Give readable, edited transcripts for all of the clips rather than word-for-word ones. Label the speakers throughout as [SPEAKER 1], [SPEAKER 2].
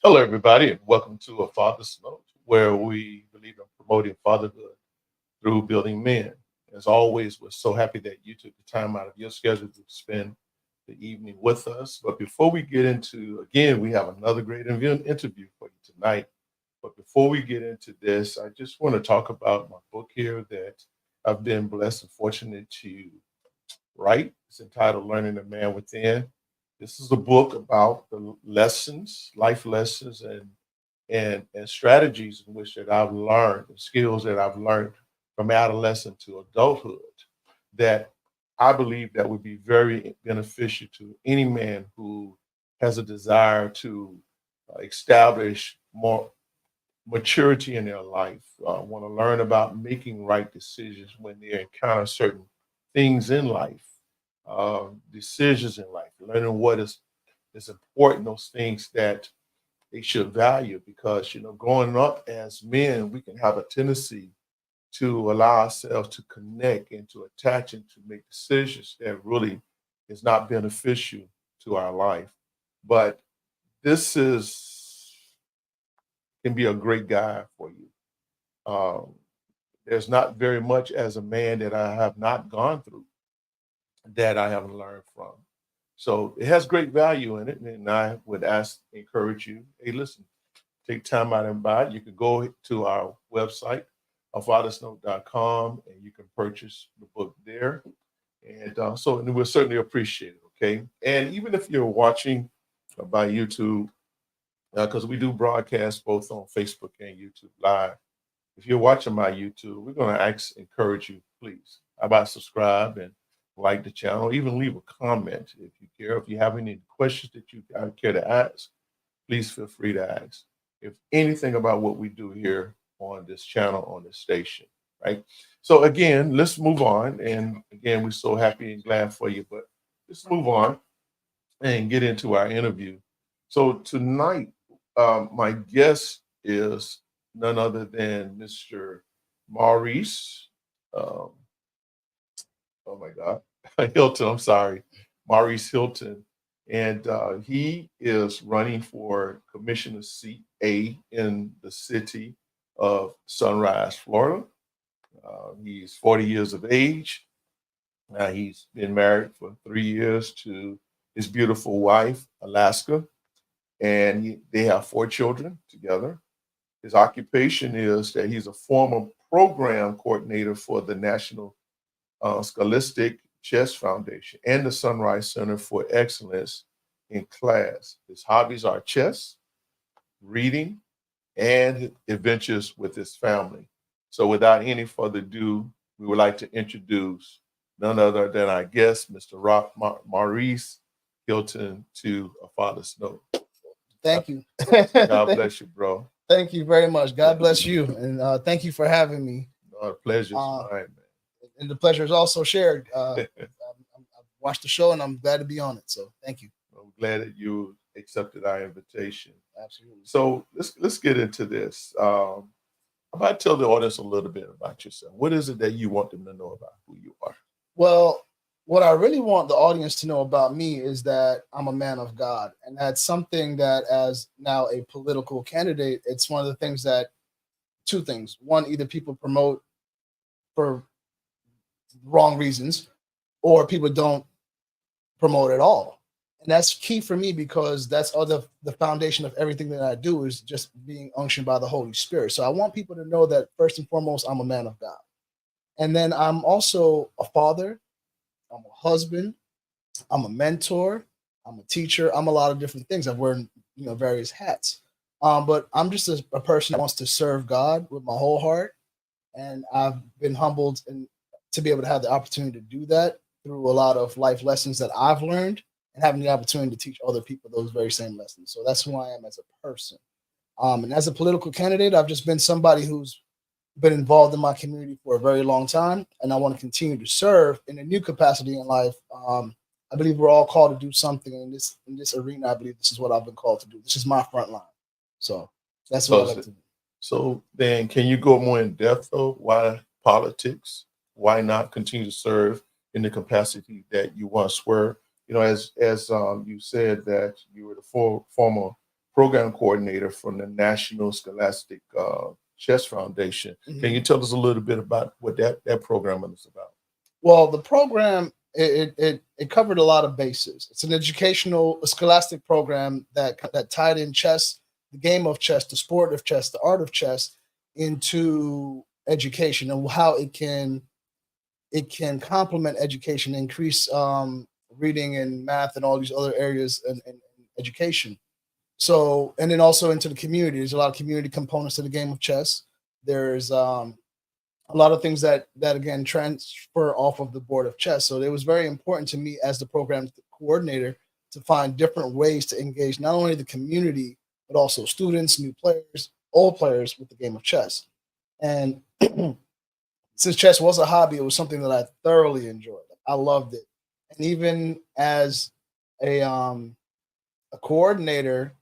[SPEAKER 1] Hello, everybody, and welcome to A Father's Note, where we believe in promoting fatherhood through building men. As always, we're so happy that you took the time out of your schedule to spend the evening with us. But before we get into, again, we have another great interview for you tonight. But before we get into this, I just want to talk about my book here that I've been blessed and fortunate to write. It's entitled Learning the Man Within. This is a book about the lessons, life lessons, and strategies in which that I've learned, and skills that I've learned from adolescent to adulthood that I believe that would be very beneficial to any man who has a desire to establish more maturity in their life, want to learn about making right decisions when they encounter certain things in life, decisions in life, learning what is important, those things that they should value. Because growing up as men, we can have a tendency to allow ourselves to connect and to attach and to make decisions that really is not beneficial to our life. But this is can be a great guide for you. Um, there's not very much as a man that I have not gone through that I haven't learned from. So it has great value in it. And I would encourage you, hey, listen, take time out and buy it. You can go to our website, afathersnote.com, and you can purchase the book there. And and we'll certainly appreciate it. Okay. And even if you're watching by YouTube, because we do broadcast both on Facebook and YouTube Live. If you're watching my YouTube, we're going to encourage you, please, how about subscribe and like the channel, even leave a comment if you care. If you have any questions that you care to ask, please feel free to ask. If anything about what we do here on this channel, on this station, right? So again, let's move on. And again, we're so happy and glad for you, but let's move on and get into our interview. So tonight, my guest is none other than Mr. Maurice. Um, oh my God, Hilton. I'm sorry, Maurice Hylton, and he is running for commissioner seat A in the city of Sunrise, Florida. He's 40 years of age. He's been married for 3 years to his beautiful wife, Alaska, and they have four children together. His occupation is that he's a former program coordinator for the National Scholastic Chess Foundation and the Sunrise Center for Excellence in Class. His hobbies are chess, reading, and adventures with his family. So without any further ado, we would like to introduce none other than our guest, Mr. Maurice Hylton, to A Father's Note.
[SPEAKER 2] Thank you.
[SPEAKER 1] God bless you, bro.
[SPEAKER 2] Thank you very much. God bless you. And thank you for having me.
[SPEAKER 1] No, the pleasure's mine, man.
[SPEAKER 2] And the pleasure is also shared. I've watched the show and I'm glad to be on it. So thank you.
[SPEAKER 1] I'm glad that you accepted our invitation.
[SPEAKER 2] Absolutely.
[SPEAKER 1] So let's get into this. How about tell the audience a little bit about yourself? What is it that you want them to know about who you are?
[SPEAKER 2] Well, what I really want the audience to know about me is that I'm a man of God. And that's something that, as now a political candidate, it's one of the things that two things. One, either people promote for wrong reasons, or people don't promote at all. And that's key for me because that's the foundation of everything that I do is just being unctioned by the Holy Spirit. So I want people to know that first and foremost, I'm a man of God. And then I'm also a father, I'm a husband, I'm a mentor, I'm a teacher, I'm a lot of different things. I've worn various hats. But I'm just a person that wants to serve God with my whole heart. And I've been humbled and to be able to have the opportunity to do that through a lot of life lessons that I've learned and having the opportunity to teach other people those very same lessons. So that's who I am as a person. And as a political candidate, I've just been somebody who's been involved in my community for a very long time, and I want to continue to serve in a new capacity in life. I believe we're all called to do something in this arena. I believe this is what I've been called to do. This is my front line. So that's what I like to do.
[SPEAKER 1] So then can you go more in depth though? Why politics? Why not continue to serve in the capacity that you once were? As you said that you were the former program coordinator from the National Scholastic Chess Foundation. Can you tell us a little bit about what that program is about?
[SPEAKER 2] Well, the program it covered a lot of bases. It's an educational, a scholastic program that tied in chess, the game of chess, the sport of chess, the art of chess, into education and how it can complement education, increase reading and math and all these other areas in education. So, and then also into the community. There's a lot of community components to the game of chess. There's a lot of things that again transfer off of the board of chess. So it was very important to me as the program coordinator to find different ways to engage not only the community but also students, new players, old players with the game of chess. And since chess was a hobby, it was something that I thoroughly enjoyed. I loved it, and even as a coordinator,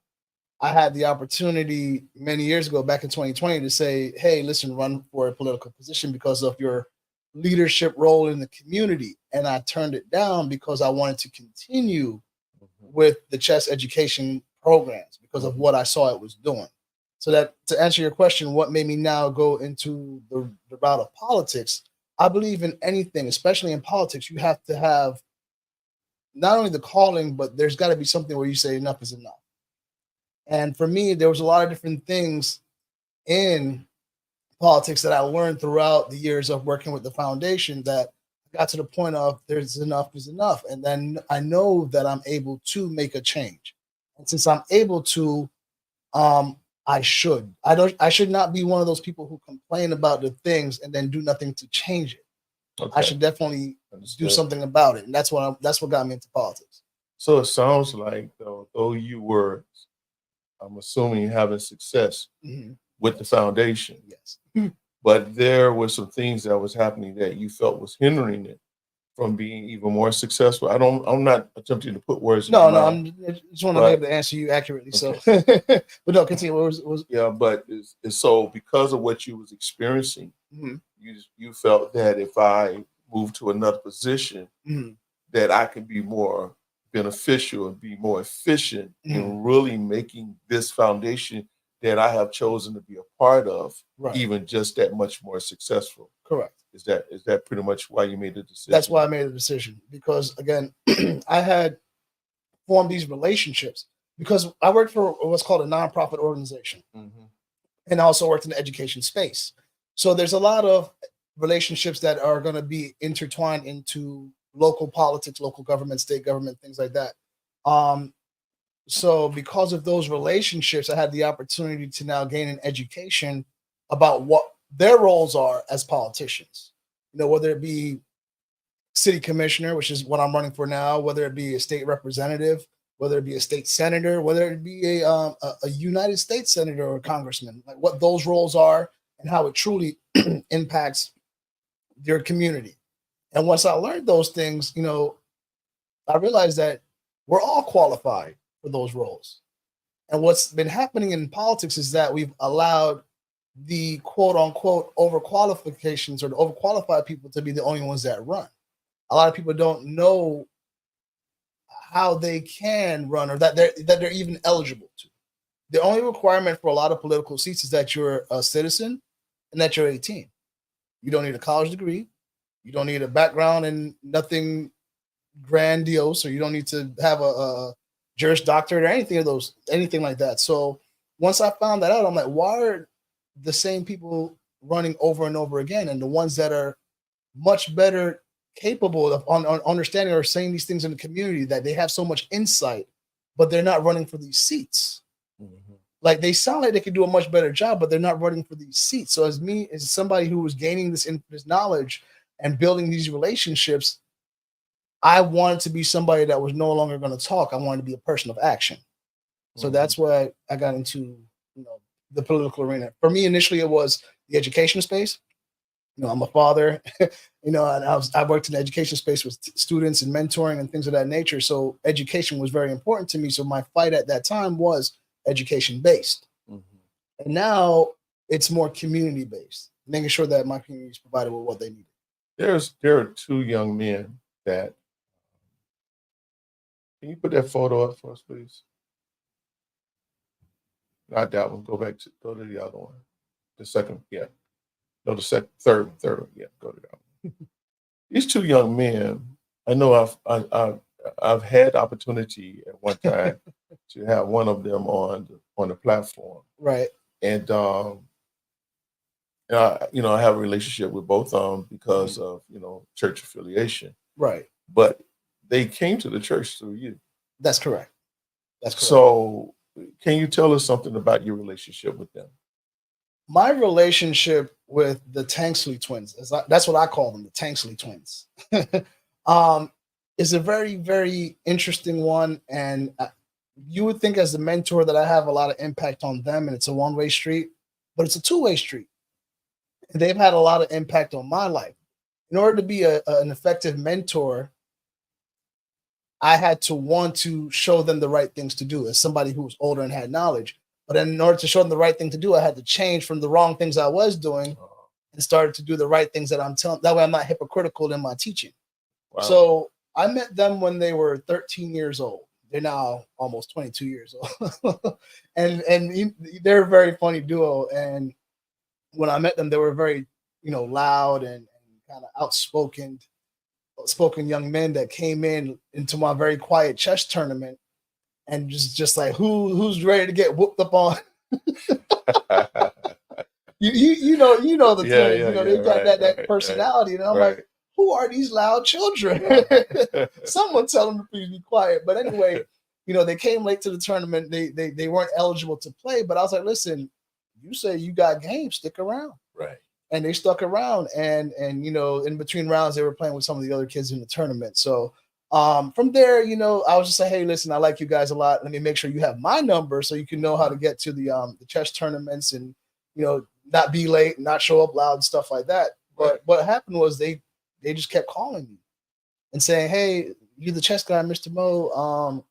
[SPEAKER 2] I had the opportunity many years ago, back in 2020, to say, "Hey, listen, run for a political position because of your leadership role in the community." And I turned it down because I wanted to continue with the chess education programs because of what I saw it was doing. So that to answer your question, what made me now go into the route of politics? I believe in anything, especially in politics, you have to have not only the calling, but there's got to be something where you say enough is enough. And for me, there was a lot of different things in politics that I learned throughout the years of working with the foundation that got to the point of there's enough is enough. And then I know that I'm able to make a change. And since I'm able to, I should. I should not be one of those people who complain about the things and then do nothing to change it.
[SPEAKER 1] Okay.
[SPEAKER 2] I should definitely
[SPEAKER 1] Understood.
[SPEAKER 2] do something about it. And that's what got me into politics.
[SPEAKER 1] So it sounds like though you were, I'm assuming, having success with the foundation.
[SPEAKER 2] Yes.
[SPEAKER 1] But there were some things that was happening that you felt was hindering it from being even more successful. I'm not attempting to put words in your mouth.
[SPEAKER 2] I just want to be able to answer you accurately.
[SPEAKER 1] Okay.
[SPEAKER 2] So, but no, continue. What was
[SPEAKER 1] Yeah, but it's so because of what you was experiencing, you felt that if I moved to another position, that I could be more beneficial and be more efficient in really making this foundation that I have chosen to be a part of, even just that much more successful.
[SPEAKER 2] Correct.
[SPEAKER 1] Is that pretty much why you made the decision?
[SPEAKER 2] That's why I made the decision, because again, I had formed these relationships because I worked for what's called a nonprofit organization, and I also worked in the education space. So there's a lot of relationships that are going to be intertwined into local politics, local government, state government, things like that. So because of those relationships, I had the opportunity to now gain an education about what their roles are as politicians. You know, whether it be city commissioner, which is what I'm running for now, whether it be a state representative, whether it be a state senator, whether it be a United States senator or congressman, like what those roles are and how it truly impacts their community. And once I learned those things, you know, I realized that we're all qualified for those roles. And what's been happening in politics is that we've allowed the quote unquote overqualifications or the overqualified people to be the only ones that run. A lot of people don't know how they can run or that they're even eligible to. The only requirement for a lot of political seats is that you're a citizen and that you're 18. You don't need a college degree. You don't need a background in nothing grandiose, or you don't need to have a Juris Doctorate or anything like that. So once I found that out, I'm like, why are the same people running over and over again? And the ones that are much better capable of understanding or saying these things in the community, that they have so much insight, but they're not running for these seats. Like they sound like they could do a much better job, but they're not running for these seats. So as somebody who was gaining this knowledge and building these relationships, I wanted to be somebody that was no longer going to talk. I wanted to be a person of action. So that's why I got into, the political arena. For me, initially, it was the education space. I'm a father, and I worked in the education space with students and mentoring and things of that nature. So education was very important to me. So my fight at that time was education based. And now it's more community based, making sure that my community is provided with what they need.
[SPEAKER 1] There are two young men that, can you put that photo up for us, please? Not that one. Go to the other one. The second, yeah. No, the second, third one. Yeah, go to that one. These two young men, I know I've had opportunity at one time to have one of them on the platform,
[SPEAKER 2] Right.
[SPEAKER 1] and I have a relationship with both of them because of church affiliation.
[SPEAKER 2] Right.
[SPEAKER 1] But they came to the church through you.
[SPEAKER 2] That's correct. That's correct.
[SPEAKER 1] So, can you tell us something about your relationship with them?
[SPEAKER 2] My relationship with the Tanksley twins, that's what I call them, the Tanksley twins, um, is a very, very interesting one. And you would think as the mentor that I have a lot of impact on them and it's a one-way street, but it's a two-way street. And they've had a lot of impact on my life. In order to be an effective mentor, I had to want to show them the right things to do as somebody who was older and had knowledge. But in order to show them the right thing to do, I had to change from the wrong things I was doing and started to do the right things that I'm telling. That way I'm not hypocritical in my teaching. Wow. So I met them when they were 13 years old. They're now almost 22 years old. and they're a very funny duo. And when I met them, they were very, loud and kind of outspoken young men that came into my very quiet chess tournament and just like who's ready to get whooped up on. you know the twins. They got that personality, and I'm like, who are these loud children? Someone tell them to please be quiet. But anyway, they came late to the tournament. They weren't eligible to play, but I was like, listen, you say you got game, stick around.
[SPEAKER 1] Right.
[SPEAKER 2] And they stuck around, and in between rounds they were playing with some of the other kids in the tournament. So from there, I was just like, hey, listen, I like you guys a lot. Let me make sure you have my number so you can know how to get to the chess tournaments and not be late, not show up loud and stuff like that. But what happened was they just kept calling me and saying, hey, you the chess guy, Mr. Mo.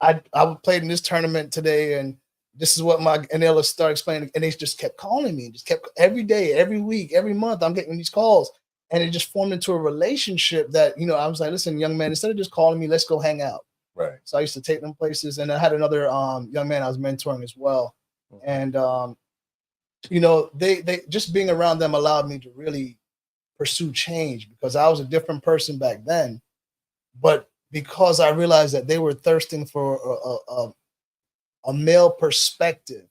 [SPEAKER 2] I played in this tournament today, and this is what and they'll start explaining, and they just kept calling me, just kept every day, every week, every month. I'm getting these calls, and it just formed into a relationship that I was like, listen, young man, instead of just calling me, let's go hang out.
[SPEAKER 1] Right.
[SPEAKER 2] So I used to take them places, and I had another young man I was mentoring as well, and they just being around them allowed me to really pursue change because I was a different person back then, but because I realized that they were thirsting for a male perspective.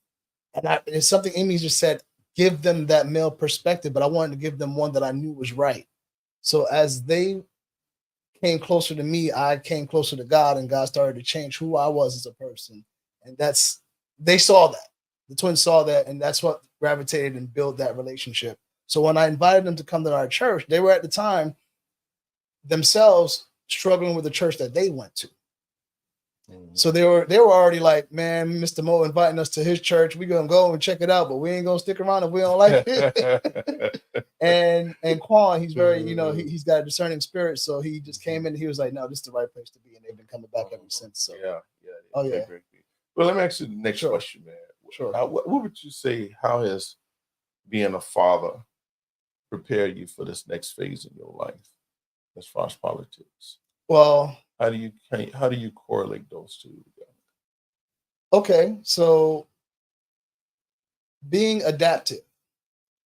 [SPEAKER 2] And it's something Amy just said, give them that male perspective, but I wanted to give them one that I knew was right. So as they came closer to me, I came closer to God, and God started to change who I was as a person. And they saw that. The twins saw that, and that's what gravitated and built that relationship. So when I invited them to come to our church, they were at the time themselves struggling with the church that they went to. So they were already like, man, Mr. Mo inviting us to his church. We're gonna go and check it out, but we ain't gonna stick around if we don't like it. and Quan, he's very, he's got a discerning spirit. So he just came in and he was like, no, this is the right place to be. And they've been coming back ever since. So
[SPEAKER 1] yeah. Great. Well, let me ask you the next question, man.
[SPEAKER 2] Sure.
[SPEAKER 1] What would you say, how has being a father prepared you for this next phase in your life as far as politics?
[SPEAKER 2] Well,
[SPEAKER 1] how do you correlate those two together?
[SPEAKER 2] Okay, so being adaptive,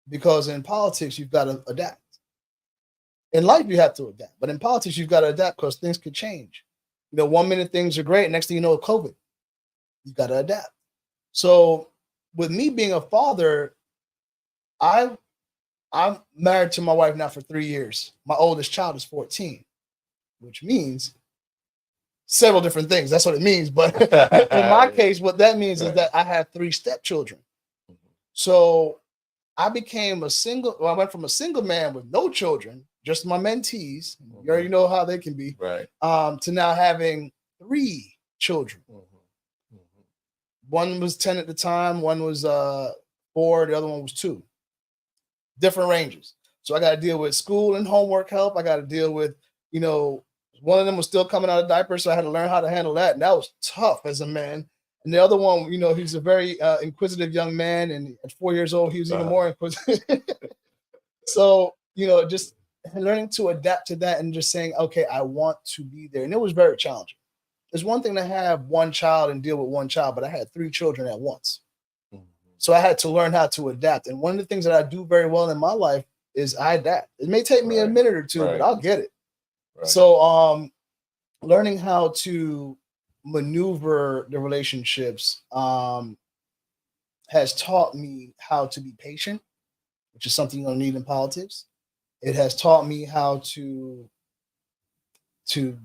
[SPEAKER 2] because in politics you've got to adapt. In life you have to adapt, but in politics you've got to adapt because things could change. 1 minute things are great, next thing you know, COVID. You got to adapt. So with me being a father, I'm married to my wife now for 3 years. My oldest child is 14, which means several different things. That's what it means. But in my case, what that means is that I have 3 stepchildren. So I went from a single man with no children, just my mentees. You already know how they can be.
[SPEAKER 1] Right.
[SPEAKER 2] To now having 3 children. One was 10 at the time. One was 4. The other one was 2. Different ranges. So I got to deal with school and homework help. I got to deal with, one of them was still coming out of diapers, so I had to learn how to handle that. And that was tough as a man. And the other one, he's a very inquisitive young man. And at 4 years old, he was even more inquisitive. So, just learning to adapt to that and just saying, okay, I want to be there. And it was very challenging. it's one thing to have one child and deal with one child, but I had 3 children at once.
[SPEAKER 1] Mhm.
[SPEAKER 2] So I had to learn how to adapt. And one of the things that I do very well in my life is I adapt. It may take me a
[SPEAKER 1] Right.
[SPEAKER 2] minute or two, but
[SPEAKER 1] Right.
[SPEAKER 2] I'll get it.
[SPEAKER 1] Right.
[SPEAKER 2] So learning how to maneuver the relationships has taught me how to be patient, which is something you don't need in politics. It has taught me how to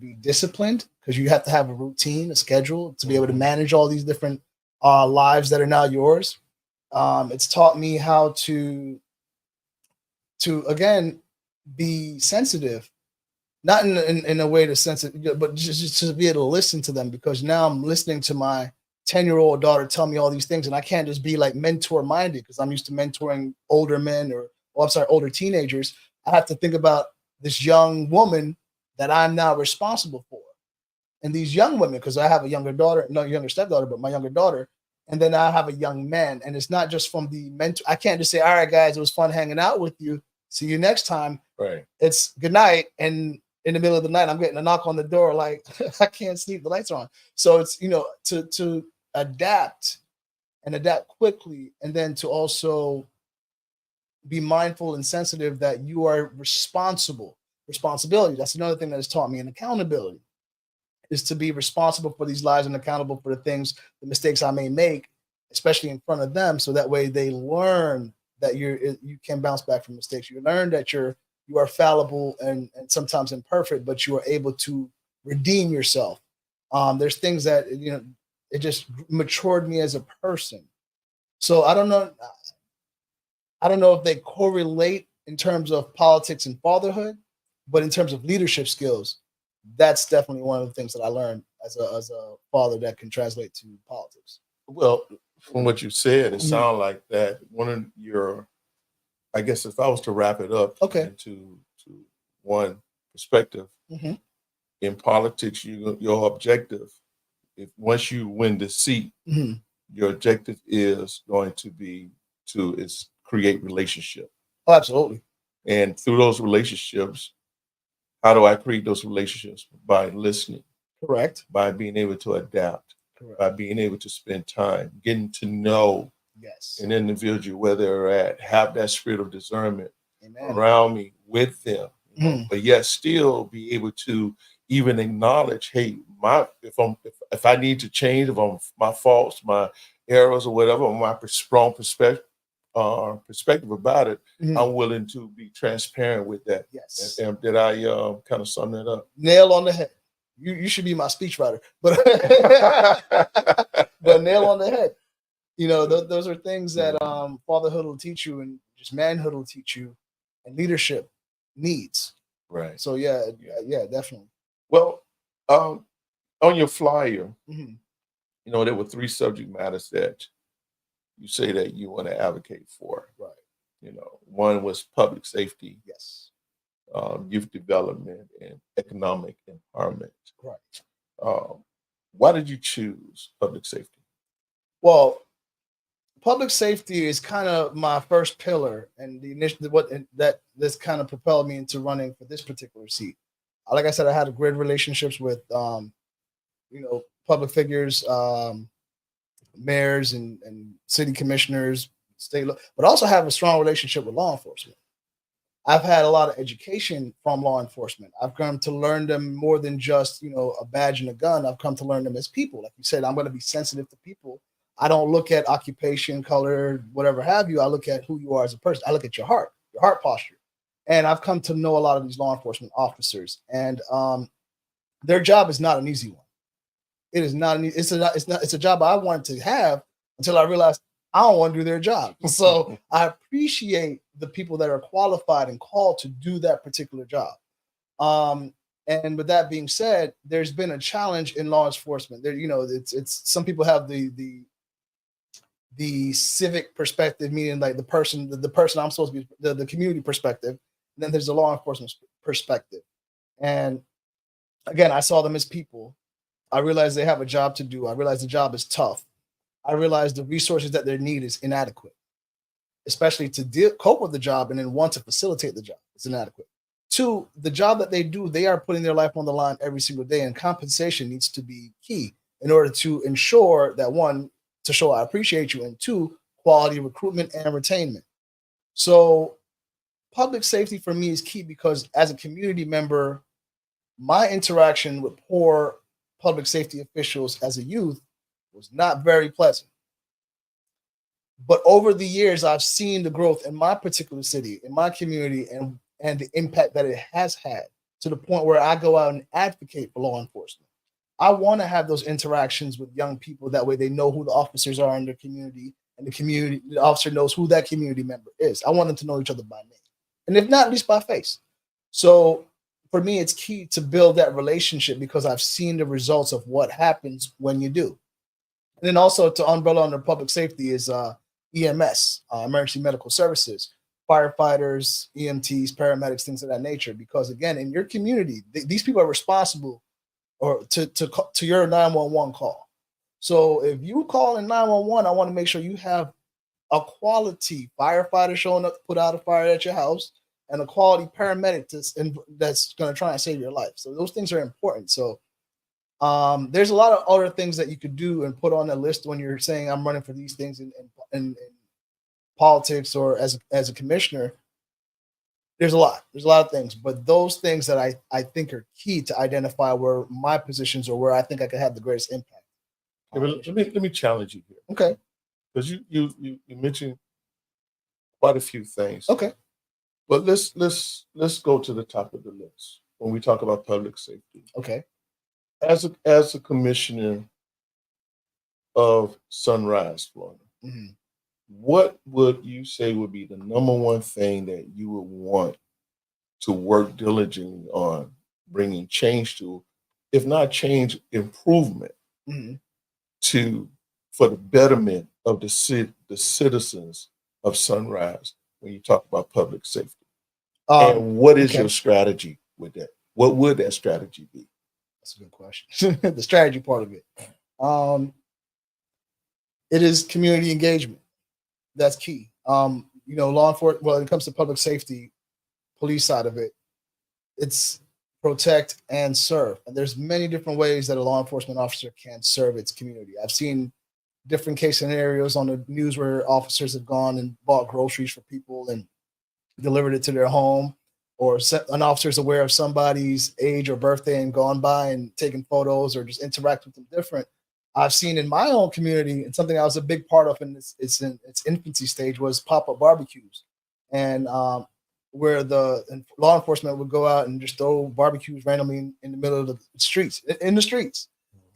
[SPEAKER 2] be disciplined, because you have to have a routine, a schedule to be able to manage all these different lives that are now yours. It's taught me how to again be sensitive, not in a way to sensitive, but just to be able to listen to them, because now I'm listening to my 10-year-old daughter tell me all these things, and I can't just be like mentor minded because I'm used to mentoring older men older teenagers. I have to think about this young woman that I'm now responsible for, and these young women, because I have a younger daughter, not younger stepdaughter, but my younger daughter, and then I have a young man, and it's not just from the mentor. I can't just say, "All right, guys, it was fun hanging out with you. See you next time."
[SPEAKER 1] Right.
[SPEAKER 2] It's good night, and in the middle of the night, I'm getting a knock on the door, like I can't sleep, the lights are on. So it's to adapt and adapt quickly, and then to also be mindful and sensitive that you are responsible. Responsibility. That's another thing that has taught me, and accountability is to be responsible for these lives and accountable for the things, the mistakes I may make, especially in front of them, so that way they learn that you can bounce back from mistakes. You learn that you are fallible and sometimes imperfect, but you are able to redeem yourself. There's things that it just matured me as a person. So I don't know if they correlate in terms of politics and fatherhood, but in terms of leadership skills, that's definitely one of the things that I learned as a father that can translate to politics.
[SPEAKER 1] Well, from what you said, it
[SPEAKER 2] Mhm.
[SPEAKER 1] sounds like that one of your, I guess if I was to wrap it up
[SPEAKER 2] Okay.
[SPEAKER 1] into to one perspective,
[SPEAKER 2] Mhm.
[SPEAKER 1] in politics, your objective, if once you win the seat,
[SPEAKER 2] Mhm.
[SPEAKER 1] your objective is going to be is create relationship.
[SPEAKER 2] Oh, absolutely.
[SPEAKER 1] And through those relationships, how do I create those relationships? By listening,
[SPEAKER 2] Correct.
[SPEAKER 1] by being able to adapt,
[SPEAKER 2] Correct.
[SPEAKER 1] by being able to spend time, getting to know
[SPEAKER 2] Yes.
[SPEAKER 1] an individual where they're at, have that spirit of discernment
[SPEAKER 2] Amen.
[SPEAKER 1] around me with them,
[SPEAKER 2] Mhm.
[SPEAKER 1] but yet still be able to even acknowledge, hey, if I need to change, if I'm my faults, my errors or whatever, or my strong perspective about it,
[SPEAKER 2] Mhm.
[SPEAKER 1] I'm willing to be transparent with that.
[SPEAKER 2] Yes.
[SPEAKER 1] And did I kind of sum that up?
[SPEAKER 2] Nail on the head. You should be my speechwriter, but but nail on the head. Those are things that fatherhood will teach you, and just manhood will teach you, and leadership needs.
[SPEAKER 1] Right.
[SPEAKER 2] So yeah, definitely.
[SPEAKER 1] Well, on your flyer,
[SPEAKER 2] Mhm.
[SPEAKER 1] there were 3 subject matters that you say that you want to advocate for.
[SPEAKER 2] Right.
[SPEAKER 1] One was public safety,
[SPEAKER 2] Yes.
[SPEAKER 1] youth development, and economic empowerment.
[SPEAKER 2] Right.
[SPEAKER 1] Um, why did you choose public safety?
[SPEAKER 2] Well, public safety is kind of my first pillar, and the initiative that this kind of propelled me into running for this particular seat. Like I said, I had great relationships with public figures, mayors and city commissioners, but also have a strong relationship with law enforcement. I've had a lot of education from law enforcement. I've come to learn them more than just, a badge and a gun. I've come to learn them as people. Like you said, I'm going to be sensitive to people. I don't look at occupation, color, whatever have you. I look at who you are as a person. I look at your heart posture. And I've come to know a lot of these law enforcement officers, and their job is not an easy one. It is not. It's a job I wanted to have until I realized I don't want to do their job. So I appreciate the people that are qualified and called to do that particular job. And with that being said, there's been a challenge in law enforcement. There, it's some people have the civic perspective, meaning like the person I'm supposed to be, the community perspective. And then there's the law enforcement perspective. And again, I saw them as people. I realized they have a job to do. I realized the job is tough. I realized the resources that they need is inadequate, especially to cope with the job and then want to facilitate the job. It's inadequate. Two, the job that they do, they are putting their life on the line every single day, and compensation needs to be key in order to ensure that, one, to show I appreciate you, and two, quality recruitment and retainment. So public safety for me is key because as a community member, my interaction with poor public safety officials as a youth was not very pleasant. But over the years, I've seen the growth in my particular city, in my community, and the impact that it has had to the point where I go out and advocate for law enforcement. I want to have those interactions with young people. That way they know who the officers are in their community, and the officer knows who that community member is. I want them to know each other by name. And if not, at least by face. So for me, it's key to build that relationship because I've seen the results of what happens when you do. And then also to umbrella under public safety is EMS, emergency medical services, firefighters, EMTs, paramedics, things of that nature. Because again, in your community, these people are responsible or to your 911 call. So if you call in 911, I want to make sure you have a quality firefighter showing up to put out a fire at your house and a quality paramedic that's going to try and save your life. So those things are important. So there's a lot of other things that you could do and put on a list when you're saying I'm running for these things in politics or as a commissioner. There's a lot of things, but those things that I think are key to identify where my positions or where I think I could have the greatest impact.
[SPEAKER 1] Yeah, but let me challenge you here.
[SPEAKER 2] Okay.
[SPEAKER 1] Because you mentioned quite a few things.
[SPEAKER 2] Okay.
[SPEAKER 1] But let's go to the top of the list when we talk about public safety.
[SPEAKER 2] Okay.
[SPEAKER 1] As a commissioner of Sunrise, Florida,
[SPEAKER 2] mm-hmm.
[SPEAKER 1] What would you say would be the number one thing that you would want to work diligently on bringing change to, if not change, improvement
[SPEAKER 2] mm-hmm.
[SPEAKER 1] for the betterment of the citizens of Sunrise when you talk about public safety? And what is your strategy with that? What would that strategy be?
[SPEAKER 2] That's a good question. The strategy part of it. It is community engagement. That's key. Law enforcement, when it comes to public safety, police side of it, it's protect and serve. And there's many different ways that a law enforcement officer can serve its community. I've seen different case scenarios on the news where officers have gone and bought groceries for people and delivered it to their home, or an officer is aware of somebody's age or birthday and gone by and taken photos or just interact with them different. I've seen in my own community, and something I was a big part of in its infancy stage, was pop-up barbecues, and where the law enforcement would go out and just throw barbecues randomly in the middle of the streets,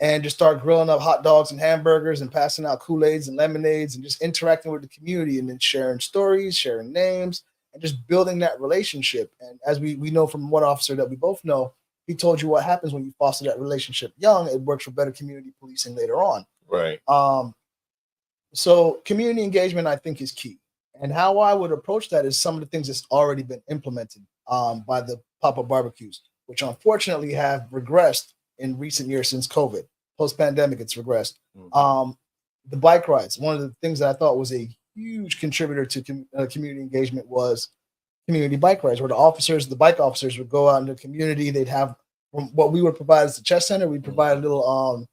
[SPEAKER 2] and just start grilling up hot dogs and hamburgers and passing out Kool-Aids and lemonades and just interacting with the community and then sharing stories, sharing names, and just building that relationship. And as we know from one officer that we both know, he told you what happens when you foster that relationship young. It works for better community policing later on.
[SPEAKER 1] Right.
[SPEAKER 2] So community engagement, I think, is key. And how I would approach that is some of the things that's already been implemented by the pop-up barbecues, which unfortunately have regressed in recent years since COVID. Post-pandemic, it's regressed. Mm-hmm. The bike rides. One of the things that I thought was a huge contributor to community engagement was community bike rides, where the bike officers would go out in the community. They'd have what we would provide as the chess center. We'd provide little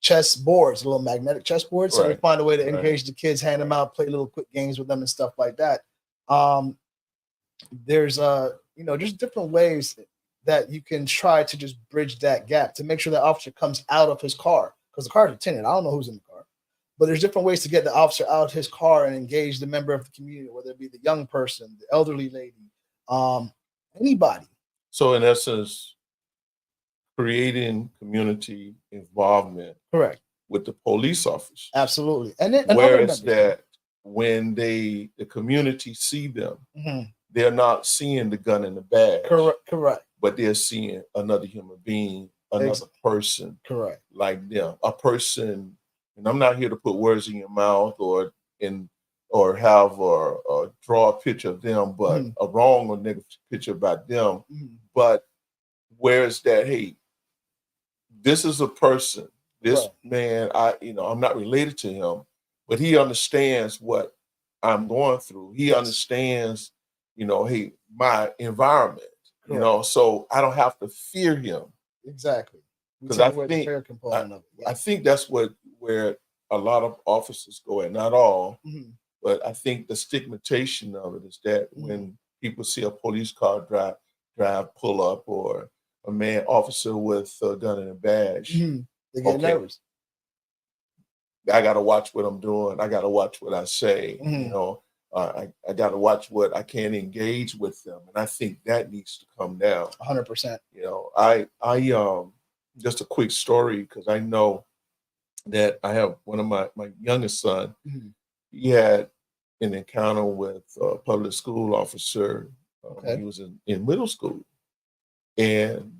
[SPEAKER 2] chess boards, little magnetic chess boards. So we find a way to engage the kids, hand them out, play little quick games with them and stuff like that. There's just different ways that you can try to just bridge that gap to make sure that officer comes out of his car, because the cars are tinted. I don't know who's in the car. But there's different ways to get the officer out of his car and engage the member of the community, whether it be the young person, the elderly lady, anybody.
[SPEAKER 1] So in essence, creating community involvement,
[SPEAKER 2] correct,
[SPEAKER 1] with the police officers.
[SPEAKER 2] Absolutely. And
[SPEAKER 1] where it's that when the community see them, mm-hmm. they're not seeing the gun in the bag.
[SPEAKER 2] Correct.
[SPEAKER 1] But they're seeing another human being, another person.
[SPEAKER 2] Correct.
[SPEAKER 1] Like them. A person. And I'm not here to put words in your mouth or draw a picture of them, but a wrong or negative picture about them. Mm-hmm. But where's that? Hey, this is a person. This man, I'm not related to him, but he understands what I'm going through. He understands, hey, my environment. You know, so I don't have to fear him.
[SPEAKER 2] Exactly.
[SPEAKER 1] Because I think
[SPEAKER 2] the fear component of it.
[SPEAKER 1] I think that's where a lot of officers go at. Not all, but I think the stigmatization of it is that when people see a police car drive, pull up, or a man officer with a gun and a badge,
[SPEAKER 2] they get nervous.
[SPEAKER 1] I got to watch what I'm doing. I got to watch what I say. You know, I got to watch what I can't engage with them, and I think that needs to come down.
[SPEAKER 2] 100%.
[SPEAKER 1] You know, I just a quick story, because I know that I have one of my youngest son. He had an encounter with a public school officer. He was in middle school, and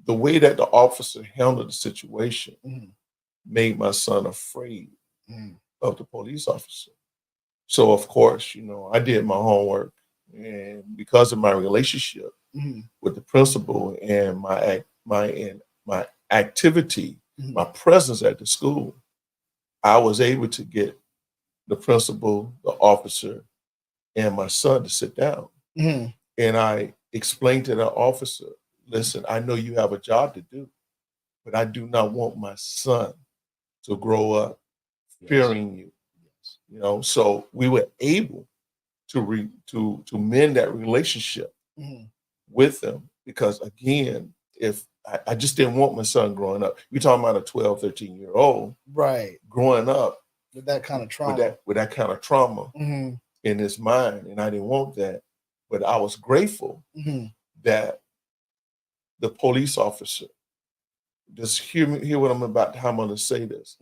[SPEAKER 1] the way that the officer handled the situation made my son afraid of the police officer. So of course, you know, I did my homework, and because of my relationship with the principal and my activity, my presence at the school, I was able to get the principal, the officer, and my son to sit down. And I explained to the officer, listen, I know you have a job to do, but I do not want my son to grow up fearing you. You know, so we were able to mend that relationship with them, because again, if I just didn't want my son growing up. You're talking about a 12, 13-year-old growing up
[SPEAKER 2] with that kind of trauma.
[SPEAKER 1] With that kind of trauma in his mind. And I didn't want that. But I was grateful that the police officer, just hear what I'm about, how I'm going to say this,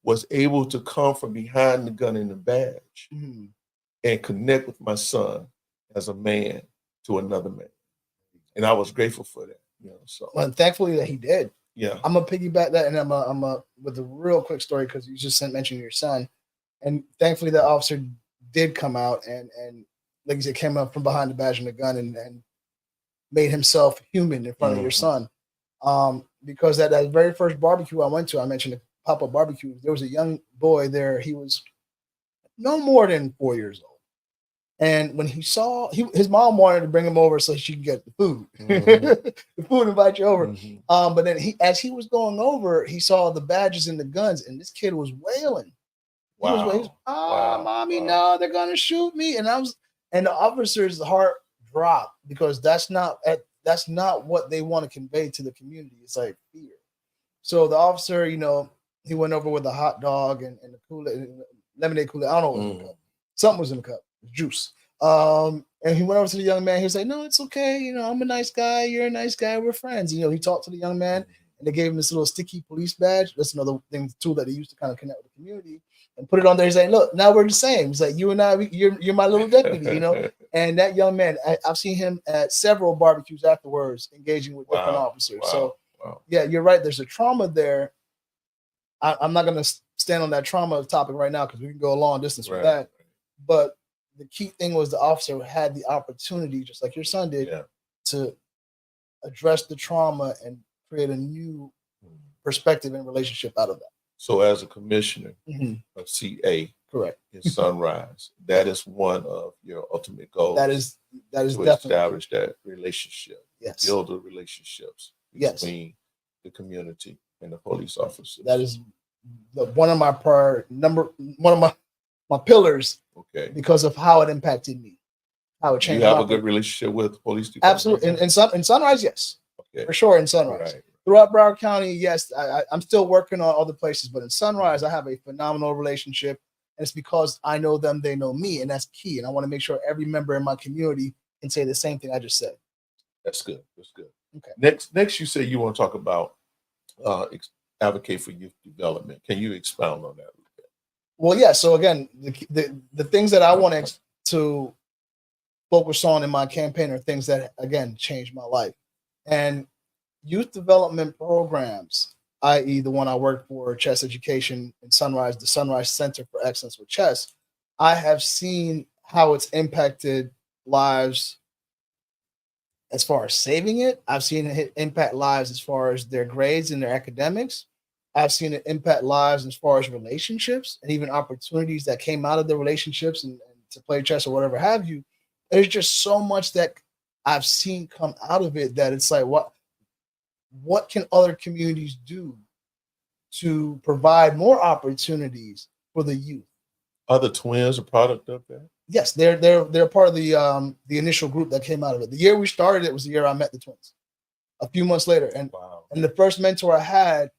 [SPEAKER 1] was able to come from behind the gun and the badge and connect with my son as a man to another man. And I was grateful for that. You know, so
[SPEAKER 2] well, and thankfully that he did.
[SPEAKER 1] Yeah,
[SPEAKER 2] I'm gonna piggyback that, and I'm a with a real quick story, because you just mentioned your son, and thankfully that officer did come out and like you said, came up from behind the badge and the gun and made himself human in front of your son. Because at that very first barbecue I went to, I mentioned the pop-up barbecue. There was a young boy there. He was no more than 4 years old. And when he saw, his mom wanted to bring him over so she could get the food. The food invite you over. But then as he was going over, he saw the badges and the guns, and this kid was wailing. He was wailing. Mommy, no, they're gonna shoot me. And the officer's heart dropped, because that's not what they want to convey to the community. It's like fear. So the officer, you know, he went over with a hot dog and the Kool-Aid, lemonade Kool-Aid. I don't know what was in the cup. Something was in the cup. Juice. And he went over to the young man. He was like, no, it's okay. You know, I'm a nice guy. You're a nice guy. We're friends. You know, he talked to the young man, and they gave him this little sticky police badge. That's another tool that they used to kind of connect with the community, and put it on there. He's like, look, now we're the same. He's like, you and I, you're my little deputy, you know? And that young man, I've seen him at several barbecues afterwards, engaging with different officers. So yeah, you're right. There's a trauma there. I'm not going to stand on that trauma topic right now, because we can go a long distance with that. But the key thing was the officer had the opportunity, just like your son did, to address the trauma and create a new perspective and relationship out of that.
[SPEAKER 1] So as a commissioner of CA,
[SPEAKER 2] correct,
[SPEAKER 1] in Sunrise, that is one of your ultimate goals.
[SPEAKER 2] That is
[SPEAKER 1] to establish that relationship.
[SPEAKER 2] Yes.
[SPEAKER 1] Build the relationships between the community and the police officers.
[SPEAKER 2] That is one of my pillars.
[SPEAKER 1] Okay.
[SPEAKER 2] Because of how it impacted me, how it changed.
[SPEAKER 1] You have a good relationship with the police department?
[SPEAKER 2] Absolutely. In Sunrise, yes.
[SPEAKER 1] Okay.
[SPEAKER 2] For sure, in Sunrise.
[SPEAKER 1] Right.
[SPEAKER 2] Throughout Broward County, yes. I'm still working on other places, but in Sunrise, I have a phenomenal relationship. And it's because I know them, they know me, and that's key. And I want to make sure every member in my community can say the same thing I just said.
[SPEAKER 1] That's good. That's good.
[SPEAKER 2] Okay.
[SPEAKER 1] Next, you say you want to talk about advocate for youth development. Can you expound on that a little bit?
[SPEAKER 2] Well, yeah. So again, the things that I want to focus on in my campaign are things that, again, changed my life. And youth development programs, i.e. the one I work for, Chess Education in Sunrise, the Sunrise Center for Excellence with Chess, I have seen how it's impacted lives as far as saving it. I've seen it impact lives as far as their grades and their academics. I've seen it impact lives as far as relationships and even opportunities that came out of the relationships and to play chess or whatever have you. There's just so much that I've seen come out of it that it's like, what can other communities do to provide more opportunities for the youth?
[SPEAKER 1] Are the twins a product of that?
[SPEAKER 2] Yes, they're part of the initial group that came out of it. The year we started it was the year I met the twins. A few months later, and
[SPEAKER 1] Wow.
[SPEAKER 2] and the first mentor I had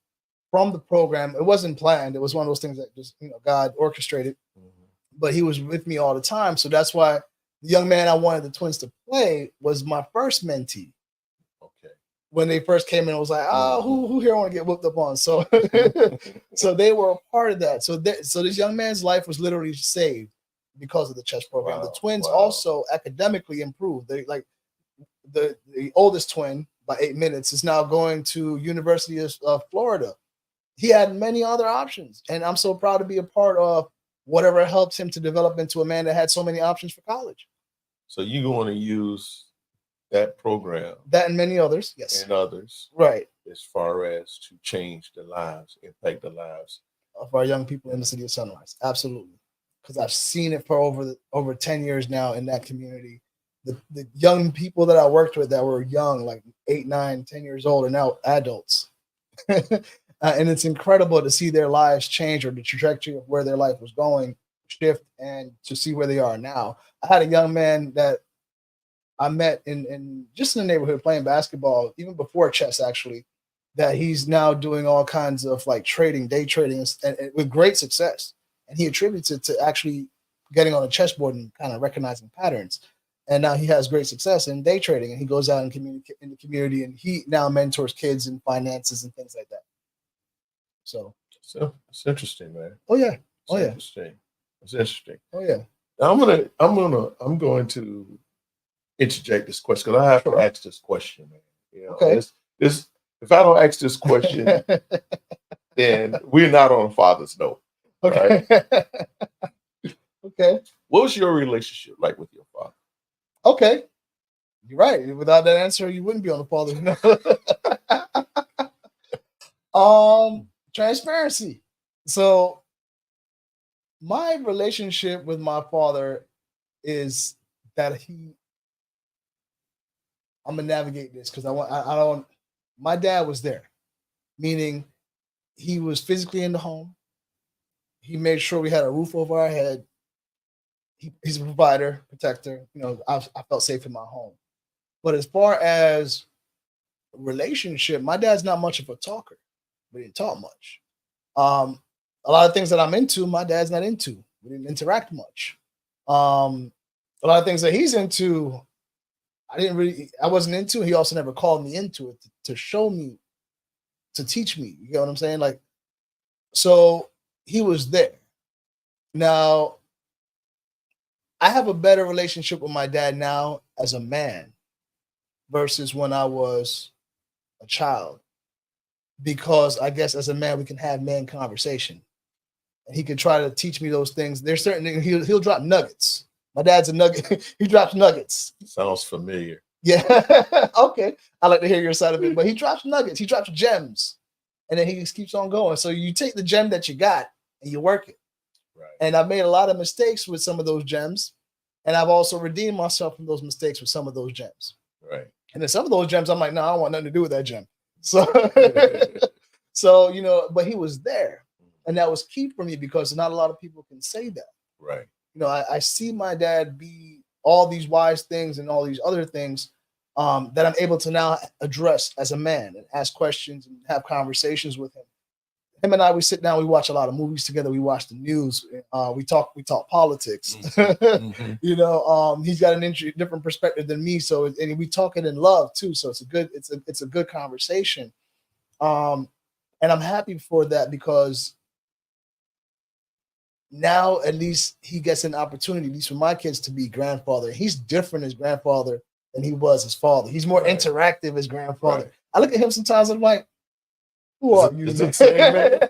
[SPEAKER 2] from the program, it wasn't planned. It was one of those things that just God orchestrated. But he was with me all the time, so that's why the young man I wanted the twins to play was my first mentee.
[SPEAKER 1] Okay.
[SPEAKER 2] When they first came in, I was like, oh, who here want to get whooped up on? So, so they were a part of that. So this young man's life was literally saved because of the chess program.
[SPEAKER 1] Wow.
[SPEAKER 2] The twins also academically improved. They like the oldest twin by 8 minutes is now going to University of Florida. He had many other options, and I'm so proud to be a part of whatever helps him to develop into a man that had so many options for college.
[SPEAKER 1] So you want to use that program,
[SPEAKER 2] that and many others, yes,
[SPEAKER 1] and others,
[SPEAKER 2] right,
[SPEAKER 1] as far as to change the lives, impact the lives
[SPEAKER 2] of our young people in the city of Sunrise. Absolutely, because I've seen it for over 10 years now in that community. The young people that I worked with that were young, like 8, 9, 10 years old, are now adults. And it's incredible to see their lives change, or the trajectory of where their life was going shift, and to see where they are now. I had a young man that I met in just in the neighborhood playing basketball, even before chess, actually, that he's now doing all kinds of like trading, day trading, and with great success. And he attributes it to actually getting on a chessboard and kind of recognizing patterns. And now he has great success in day trading, and he goes out and communicate in the community, and he now mentors kids in finances and things like that. So
[SPEAKER 1] it's interesting, man.
[SPEAKER 2] Oh yeah.
[SPEAKER 1] It's interesting. It's interesting.
[SPEAKER 2] Oh yeah.
[SPEAKER 1] Now I'm going to interject this question because I have to ask this question, man.
[SPEAKER 2] Okay.
[SPEAKER 1] This if I don't ask this question, then we're not on Father's Note.
[SPEAKER 2] Okay.
[SPEAKER 1] Right?
[SPEAKER 2] Okay.
[SPEAKER 1] What was your relationship like with your father?
[SPEAKER 2] Okay. You're right. Without that answer, you wouldn't be on the Father's Note. Transparency. So my relationship with my father is that I'm gonna navigate this because I don't. My dad was there, meaning he was physically in the home. He made sure we had a roof over our head. He's a provider, protector. I felt safe in my home. But as far as relationship, my dad's not much of a talker. We didn't talk much. A lot of things that I'm into, my dad's not into. We didn't interact much. A lot of things that he's into, I wasn't into. He also never called me into it to show me, to teach me. You get what I'm saying? Like, so he was there. Now, I have a better relationship with my dad now as a man versus when I was a child, because I guess as a man we can have man conversation, and he can try to teach me those things. There's certain things he'll drop nuggets. My dad's a nugget. He drops nuggets.
[SPEAKER 1] Sounds familiar.
[SPEAKER 2] Yeah. Okay. I like to hear your side of it, but he drops nuggets. He drops gems, and then he just keeps on going. So you take the gem that you got and you work it.
[SPEAKER 1] Right.
[SPEAKER 2] And I've made a lot of mistakes with some of those gems, and I've also redeemed myself from those mistakes with some of those gems.
[SPEAKER 1] Right.
[SPEAKER 2] And then some of those gems, I'm like, no, I don't want nothing to do with that gem. So, but he was there, and that was key for me because not a lot of people can say that.
[SPEAKER 1] Right.
[SPEAKER 2] I see my dad be all these wise things and all these other things that I'm able to now address as a man and ask questions and have conversations with him. Him and I, we sit down, we watch a lot of movies together. We watch the news. We talk politics.
[SPEAKER 1] Mm-hmm.
[SPEAKER 2] He's got an different perspective than me. So, and we talk it in love too. So it's a good conversation. And I'm happy for that because now at least he gets an opportunity, at least for my kids, to be grandfather. He's different as grandfather than he was as father. He's more interactive as grandfather. Right. I look at him sometimes, I'm like, who are you, man?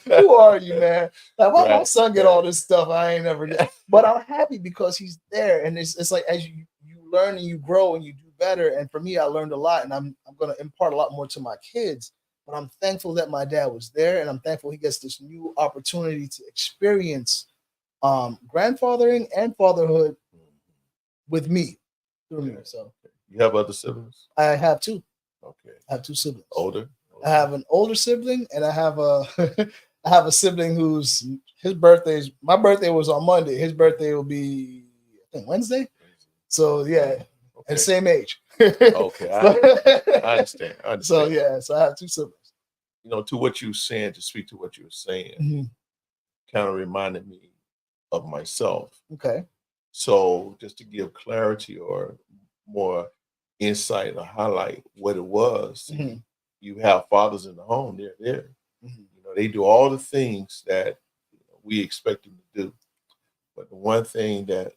[SPEAKER 2] Who are you, man? Like, why my son get all this stuff I ain't never get? But I'm happy because he's there. And it's like as you learn and you grow and you do better. And for me, I learned a lot, and I'm going to impart a lot more to my kids. But I'm thankful that my dad was there, and I'm thankful he gets this new opportunity to experience grandfathering and fatherhood with me. through me. So
[SPEAKER 1] You have other siblings?
[SPEAKER 2] I have two.
[SPEAKER 1] Okay.
[SPEAKER 2] I have two siblings.
[SPEAKER 1] Older?
[SPEAKER 2] I have an older sibling, and I have a I have a sibling whose his birthday's my birthday was on Monday. His birthday will be I think Wednesday. So yeah, and same age.
[SPEAKER 1] Okay, I understand. I understand.
[SPEAKER 2] So yeah, so I have two siblings.
[SPEAKER 1] You know, to what you were saying, to speak to what you were saying, kind of reminded me of myself.
[SPEAKER 2] Okay.
[SPEAKER 1] So just to give clarity or more insight or highlight what it was, you have fathers in the home, they're there. You know, they do all the things that we expect them to do. But the one thing that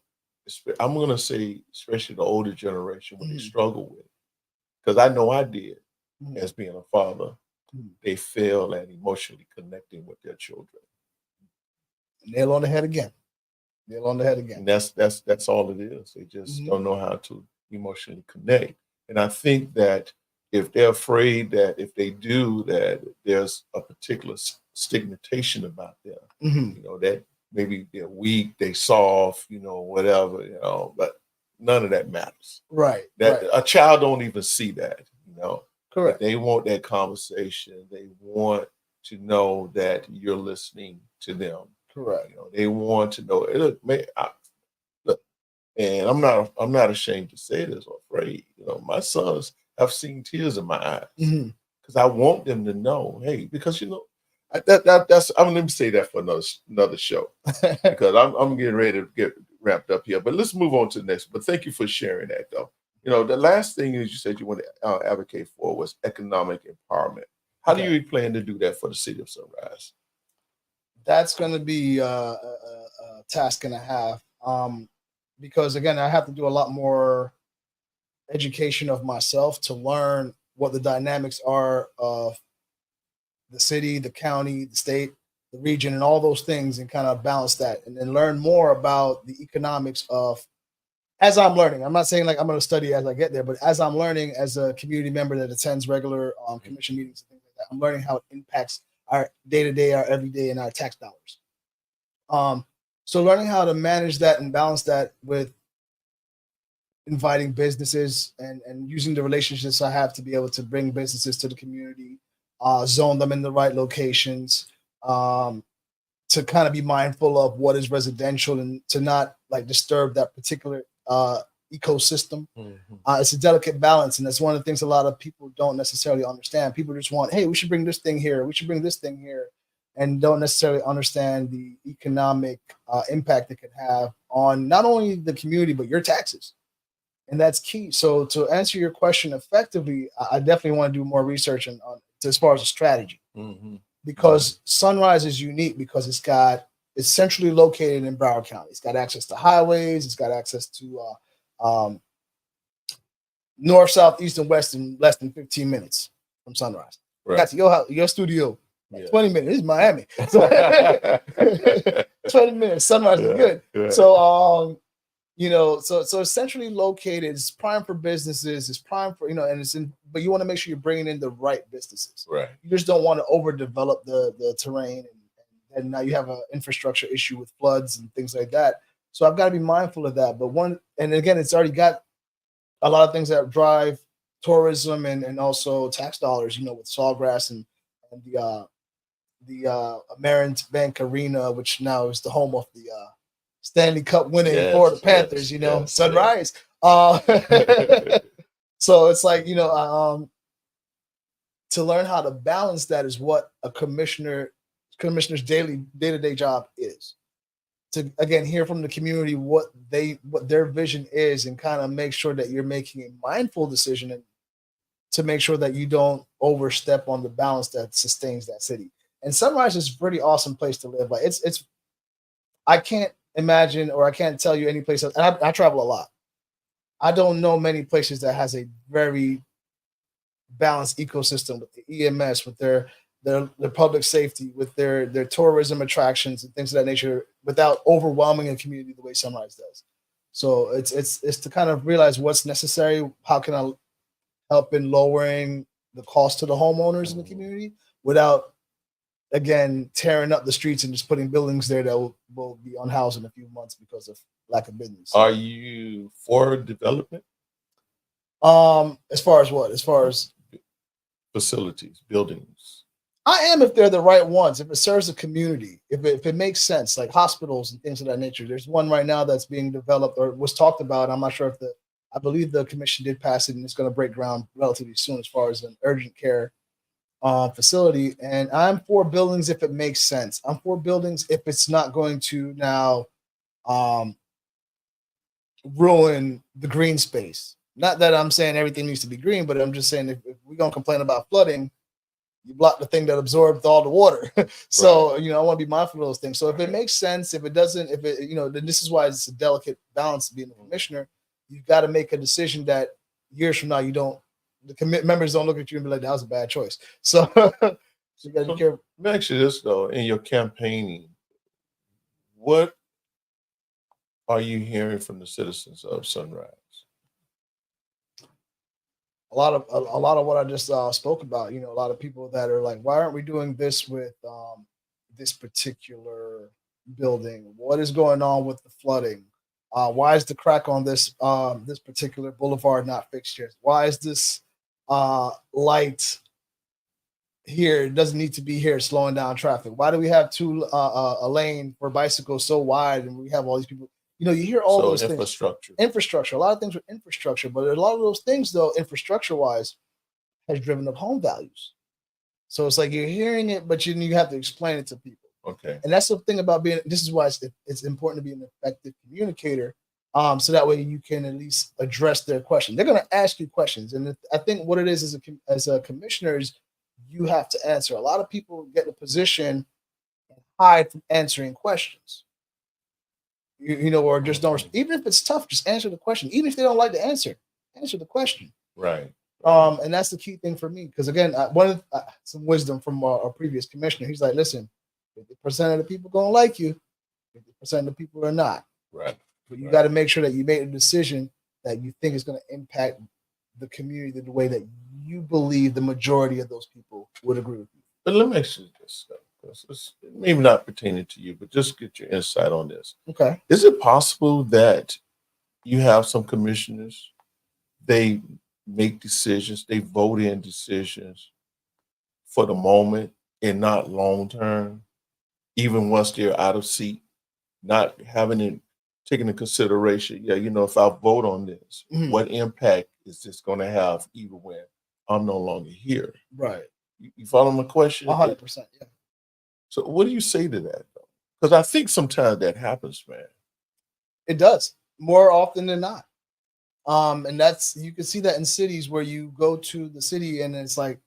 [SPEAKER 1] I'm going to say, especially the older generation, what they struggle with, because I know I did as being a father, they fail at emotionally connecting with their children.
[SPEAKER 2] Nail on the head again. Nail on the head again.
[SPEAKER 1] And that's all it is. They just don't know how to emotionally connect. And I think that if they're afraid that if they do that, there's a particular stigmatization about them. You know, that maybe they're weak, they soft, you know, whatever, you know, but none of that matters.
[SPEAKER 2] Right.
[SPEAKER 1] A child don't even see that, you know.
[SPEAKER 2] Correct.
[SPEAKER 1] But they want that conversation. They want to know that you're listening to them.
[SPEAKER 2] Correct.
[SPEAKER 1] You know, they want to know. Look, man, look, and I'm not ashamed to say this or afraid. You know, my sons have seen tears in my eyes because I want them to know, hey, because you know, that's. I'm let me say that for another show because I'm getting ready to get wrapped up here. But let's move on to the next. But thank you for sharing that, though. You know, the last thing is you said you want to advocate for was economic empowerment. How do you plan to do that for the city of Sunrise?
[SPEAKER 2] That's going to be a task and a half because, again, I have to do a lot more education of myself to learn what the dynamics are of the city, the county, the state, the region, and all those things, and kind of balance that, and then learn more about the economics of as I'm learning. I'm not saying like I'm going to study as I get there, but as I'm learning as a community member that attends regular commission meetings and things like that, I'm learning how it impacts our day-to-day, our everyday, and our tax dollars. So learning how to manage that and balance that with inviting businesses and using the relationships I have to be able to bring businesses to the community, zone them in the right locations, to kind of be mindful of what is residential and to not like disturb that particular ecosystem. It's a delicate balance, and that's one of the things a lot of people don't necessarily understand. People just want, hey, we should bring this thing here, we should bring this thing here, and don't necessarily understand the economic impact it can have on not only the community but your taxes, and that's key. So to answer your question effectively, I definitely want to do more research on as far as a strategy, because Sunrise is unique because it's centrally located in Broward County. It's got access to highways. It's got access to north, south, east, and west in less than 15 minutes from Sunrise. Right. Got to your studio, 20 minutes. This is Miami. So 20 minutes. Sunrise is good. Yeah. So, you know, so it's centrally located. It's prime for businesses. It's prime for, you know, and but you want to make sure you're bringing in the right businesses. Right. You just don't want to overdevelop the terrain, and now you have an infrastructure issue with floods and things like that. So I've got to be mindful of that. But and again, it's already got a lot of things that drive tourism and also tax dollars, you know, with Sawgrass and the Amerint Bank Arena, which now is the home of the Stanley Cup winning Florida Panthers, you know, Sunrise. So it's like, you know, to learn how to balance that is what a commissioner's day-to-day job is. To again hear from the community what their vision is and kind of make sure that you're making a mindful decision and to make sure that you don't overstep on the balance that sustains that city. And Sunrise is a pretty awesome place to live. Like it's I can't imagine or I can't tell you any place else. And I travel a lot. I don't know many places that has a very balanced ecosystem with the EMS, with their public safety, with their tourism attractions and things of that nature, without overwhelming a community the way Sunrise does. So it's to kind of realize what's necessary. How can I help in lowering the cost to the homeowners in the community without, again, tearing up the streets and just putting buildings there that will be unhoused in a few months because of lack of business.
[SPEAKER 1] Are you for development?
[SPEAKER 2] As far as what? As far as
[SPEAKER 1] facilities, buildings.
[SPEAKER 2] I am, if they're the right ones, if it serves the community, if it makes sense, like hospitals and things of that nature. There's one right now that's being developed or was talked about. I'm not sure if I believe the commission did pass it and it's going to break ground relatively soon as far as an urgent care facility. And I'm for buildings if it makes sense. I'm for buildings if it's not going to now um, ruin the green space. Not that I'm saying everything needs to be green, but I'm just saying if we're going to complain about flooding, you block the thing that absorbed all the water. So,
[SPEAKER 1] Right.
[SPEAKER 2] I want to be mindful of those things. So if it makes sense, if it doesn't, if it, then this is why it's a delicate balance being the commissioner. You've got to make a decision that years from now, members don't look at you and be like, that was a bad choice. So, so you got to be careful.
[SPEAKER 1] Let me ask you this though, in your campaigning, what are you hearing from the citizens of Sunrise?
[SPEAKER 2] A lot of what I just spoke about. A lot of people that are like, why aren't we doing this with this particular building? What is going on with the flooding? Why is the crack on this particular boulevard not fixed yet? Why is this light here? It doesn't need to be here, slowing down traffic. Why do we have a lane for bicycles so wide, and we have all these people? You hear all those
[SPEAKER 1] infrastructure.
[SPEAKER 2] things. Infrastructure. A lot of things with infrastructure, but a lot of those things, though, infrastructure-wise, has driven up home values. So it's like you're hearing it, but you have to explain it to people.
[SPEAKER 1] Okay.
[SPEAKER 2] And that's the thing about this is why it's important to be an effective communicator. So that way you can at least address their question. They're going to ask you questions. And I think what it is as a commissioner is you have to answer. A lot of people get in a position and hide from answering questions. Or just don't. Even if it's tough, just answer the question. Even if they don't like the answer the question.
[SPEAKER 1] Right.
[SPEAKER 2] And that's the key thing for me. Because again, some wisdom from our previous commissioner. He's like, listen, 50% of the people gonna like you, 50% of the people are not.
[SPEAKER 1] Right.
[SPEAKER 2] But you got to make sure that you make a decision that you think is going to impact the community the way that you believe the majority of those people would agree with you.
[SPEAKER 1] But let me ask you this stuff. It's maybe not pertaining to you, but just get your insight on this.
[SPEAKER 2] Okay.
[SPEAKER 1] Is it possible that you have some commissioners, they make decisions, they vote in decisions for the moment and not long term, even once they're out of seat, not having it taken into consideration? Yeah, if I vote on this, what impact is this going to have even when I'm no longer here?
[SPEAKER 2] Right.
[SPEAKER 1] You follow my question?
[SPEAKER 2] 100%. Yeah.
[SPEAKER 1] So what do you say to that, though? Because I think sometimes that happens, man.
[SPEAKER 2] It does more often than not. And you can see that in cities where you go to the city and it's like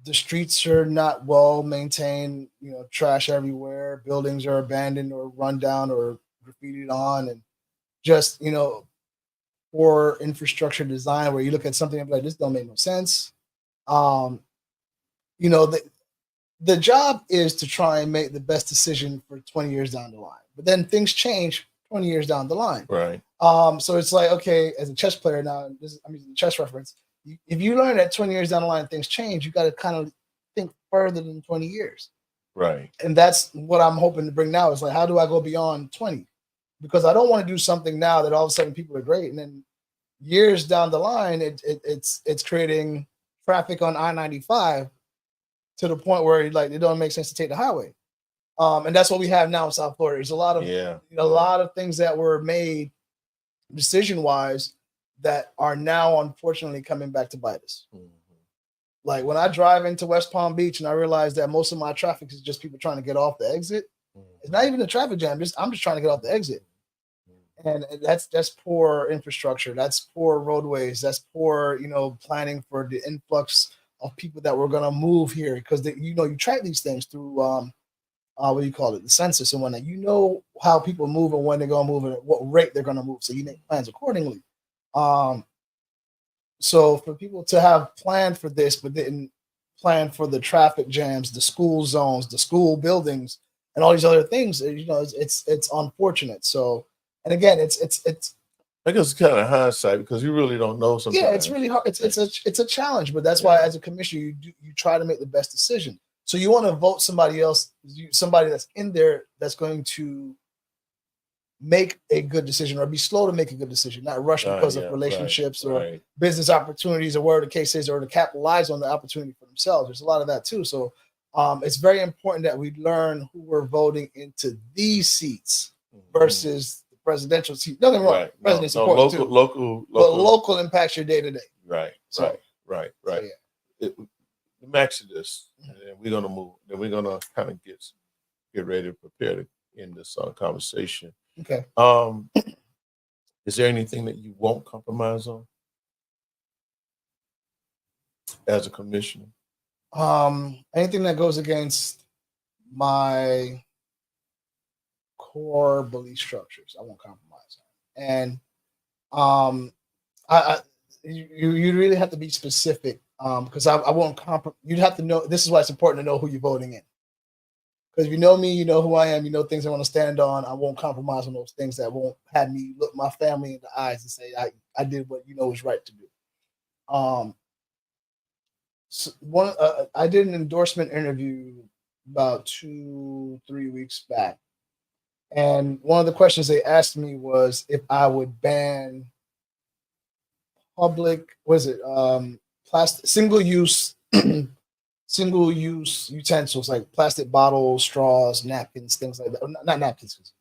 [SPEAKER 2] the streets are not well maintained, trash everywhere, buildings are abandoned or run down or graffitied on, and just, poor infrastructure design where you look at something and be like, this don't make no sense. The job is to try and make the best decision for 20 years down the line. But then things change 20 years down the line.
[SPEAKER 1] Right.
[SPEAKER 2] So it's like, okay, as a chess player now, I'm using the chess reference. If you learn that 20 years down the line things change, you got to kind of think further than 20 years.
[SPEAKER 1] Right.
[SPEAKER 2] And that's what I'm hoping to bring now is like, how do I go beyond 20? Because I don't want to do something now that all of a sudden people are great. And then years down the line, it's creating traffic on I-95 to the point where it don't make sense to take the highway. And that's what we have now in South Florida. There's a lot of things that were made decision-wise that are now unfortunately coming back to bite us. Mm-hmm. Like when I drive into West Palm Beach and I realize that most of my traffic is just people trying to get off the exit. Mm-hmm. It's not even a traffic jam. I'm just trying to get off the exit. And that's poor infrastructure. That's poor roadways. That's poor, planning for the influx of people that were going to move here, because you track these things through what do you call it, the census and whatnot. How people move and when they're going to move and at what rate they're going to move, so you make plans accordingly. So for people to have planned for this but didn't plan for the traffic jams, the school zones, the school buildings, and all these other things, it's unfortunate. So, and again, it's
[SPEAKER 1] I guess it's kind of hindsight because you really don't know sometimes.
[SPEAKER 2] Yeah, it's really hard. It's a challenge, but that's why as a commissioner you try to make the best decision. So you want to vote somebody else, somebody that's in there that's going to make a good decision or be slow to make a good decision, not rush because of relationships or business opportunities or whatever the case is, or to capitalize on the opportunity for themselves. There's a lot of that too. So it's very important that we learn who we're voting into these seats versus the presidential seat. Don't get me wrong, president's important too. Local impacts your day to day.
[SPEAKER 1] Right. So yeah. Let me ask you this, and then we're gonna move. Then we're gonna kind of get ready to prepare to end this conversation.
[SPEAKER 2] Okay.
[SPEAKER 1] Is there anything that you won't compromise on as a commissioner?
[SPEAKER 2] Anything that goes against my core belief structures, I won't compromise on. And you really have to be specific, because I won't compromise. You'd have to know. This is why it's important to know who you're voting in. Because if you know me, you know who I am, you know things I want to stand on. I won't compromise on those things that won't have me look my family in the eyes and say I did what you know is right to do. I did an endorsement interview about 2-3 weeks back, and one of the questions they asked me was if I would ban plastic single-use utensils like plastic bottles, straws, napkins, things like that. Not napkins,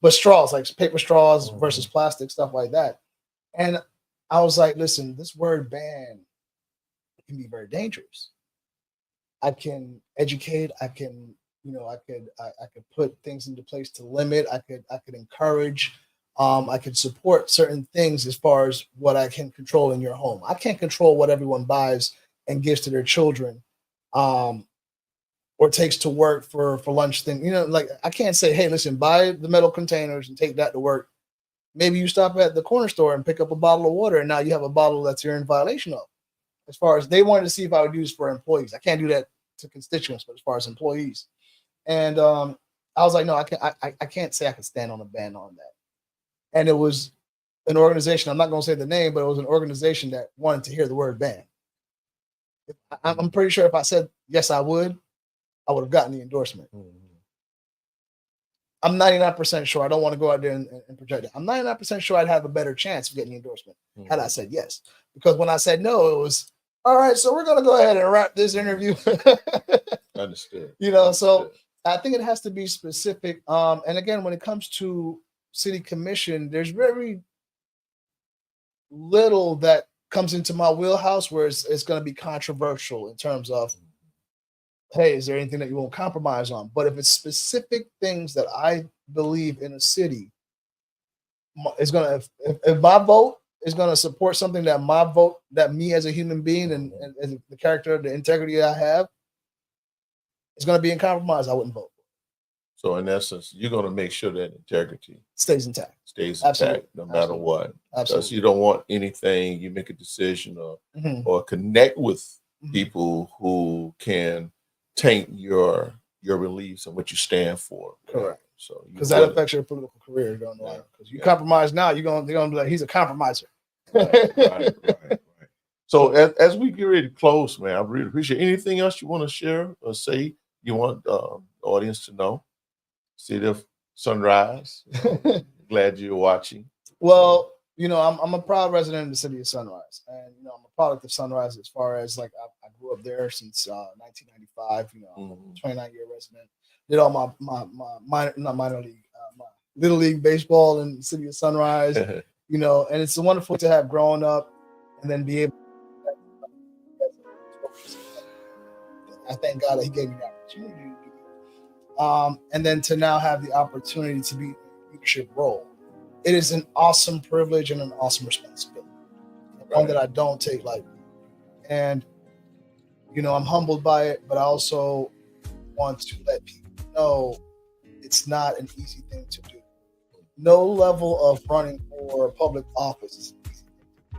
[SPEAKER 2] but straws, like paper straws versus plastic, stuff like that. And I was like, listen, this word ban can be very dangerous. I can educate, I could put things into place to limit, I could encourage, I could support certain things as far as what I can control in your home. I can't control what everyone buys and gives to their children, or takes to work for lunch thing. Like I can't say, hey, listen, buy the metal containers and take that to work. Maybe you stop at the corner store and pick up a bottle of water, and now you have a bottle that you're in violation of. As far as they wanted to see if I would use for employees, I can't do that to constituents, but as far as employees, and I was like, no, I can't say I can stand on a ban on that. And it was an organization. I'm not going to say the name, but it was an organization that wanted to hear the word ban. I'm pretty sure if I said yes, I would have gotten the endorsement. I'm 99% sure. I don't want to go out there and project it. I'm 99% sure I'd have a better chance of getting the endorsement had I said yes. Because when I said no, it was, all right, so we're going to go ahead and wrap this interview.
[SPEAKER 1] Understood.
[SPEAKER 2] So I think it has to be specific. And again, when it comes to city commission, there's very little that comes into my wheelhouse where it's going to be controversial in terms of, hey, is there anything that you won't compromise on? But if it's specific things that I believe in a city is going to, if my vote is going to support something that me as a human being and the character, the integrity I have is going to be in compromise, I wouldn't vote.
[SPEAKER 1] So in essence, you're going to make sure that integrity
[SPEAKER 2] stays intact.
[SPEAKER 1] Absolutely. No matter what. Because you don't want anything, you make a decision or connect with people who can taint your beliefs and what you stand for.
[SPEAKER 2] Correct. So because that affects your political career, you don't know. Because you compromise now, they're gonna be like, he's a compromiser.
[SPEAKER 1] Right. So as we get ready to close, man, I really appreciate anything else you want to share or say you want the audience to know. City of Sunrise. Glad you're watching.
[SPEAKER 2] Well, I'm a proud resident of the city of Sunrise, and I'm a product of Sunrise as far as like I grew up there since 1995. 29-year resident. Did all my minor league, my little league baseball in the city of Sunrise. And it's wonderful to have grown up and then be able. I thank God that He gave me the opportunity to do it. And then to now have the opportunity to be in a leadership role. It is an awesome privilege and an awesome responsibility. One that I don't take lightly. And, I'm humbled by it, but I also want to let people know it's not an easy thing to do. No level of running for public office is an easy thing.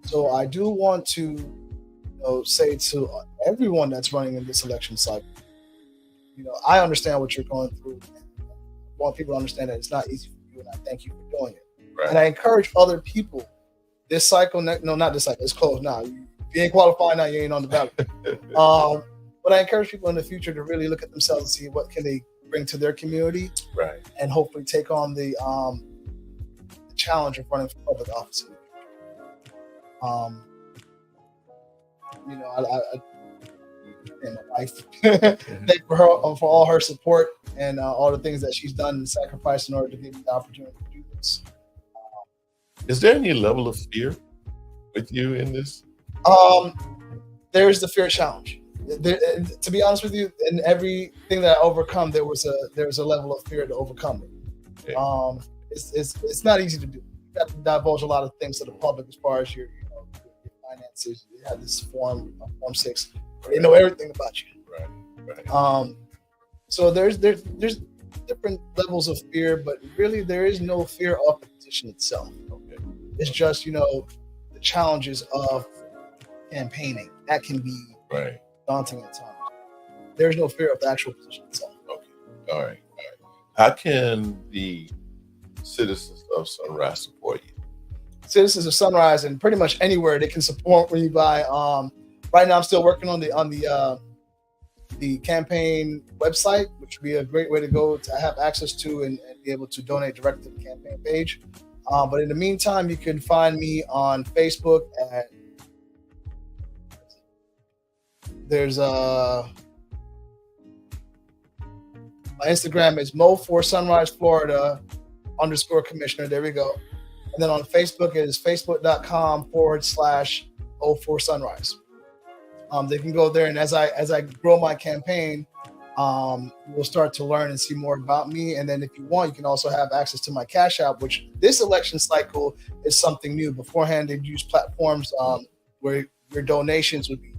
[SPEAKER 2] So I do want to say to everyone that's running in this election cycle, I understand what you're going through. I want people to understand that it's not easy for you, and I thank you for doing it. Right. And I encourage other people. This cycle, not this cycle. It's closed now. If you ain't qualified now, you ain't on the ballot. But I encourage people in the future to really look at themselves and see what can they bring to their community.
[SPEAKER 1] Right.
[SPEAKER 2] and hopefully take on the challenge of running for public office. You know, I and my wife thank for her for all her support and all the things that she's done and sacrificed in order to give me the opportunity to do this.
[SPEAKER 1] Is there any level of fear with you in this?
[SPEAKER 2] There's the fear challenge. To be honest with you, in everything that I overcome, there was a level of fear to overcome it.
[SPEAKER 1] Okay.
[SPEAKER 2] It's not easy to do. You have to divulge a lot of things to the public as far as your finances. You have this form 6. They know everything about you.
[SPEAKER 1] Right.
[SPEAKER 2] So there's different levels of fear, but really there is no fear of the position itself.
[SPEAKER 1] Okay.
[SPEAKER 2] It's just, the challenges of campaigning. That can be
[SPEAKER 1] Right.
[SPEAKER 2] daunting at times. There's no fear of the actual position itself.
[SPEAKER 1] Okay. All right. How can the citizens of Sunrise support you?
[SPEAKER 2] Citizens of Sunrise and pretty much anywhere they can support me by. Right now, I'm still working on the campaign website, which would be a great way to go to have access to and be able to donate directly to the campaign page. But in the meantime, you can find me on Facebook at my Instagram is Mo4Sunrise Florida _commissioner. There we go. And then on Facebook it is facebook.com/O4Sunrise. They can go there, and as I grow my campaign, you'll start to learn and see more about me. And then if you want, you can also have access to my Cash App, which this election cycle is something new. Beforehand, they'd use platforms where your donations would be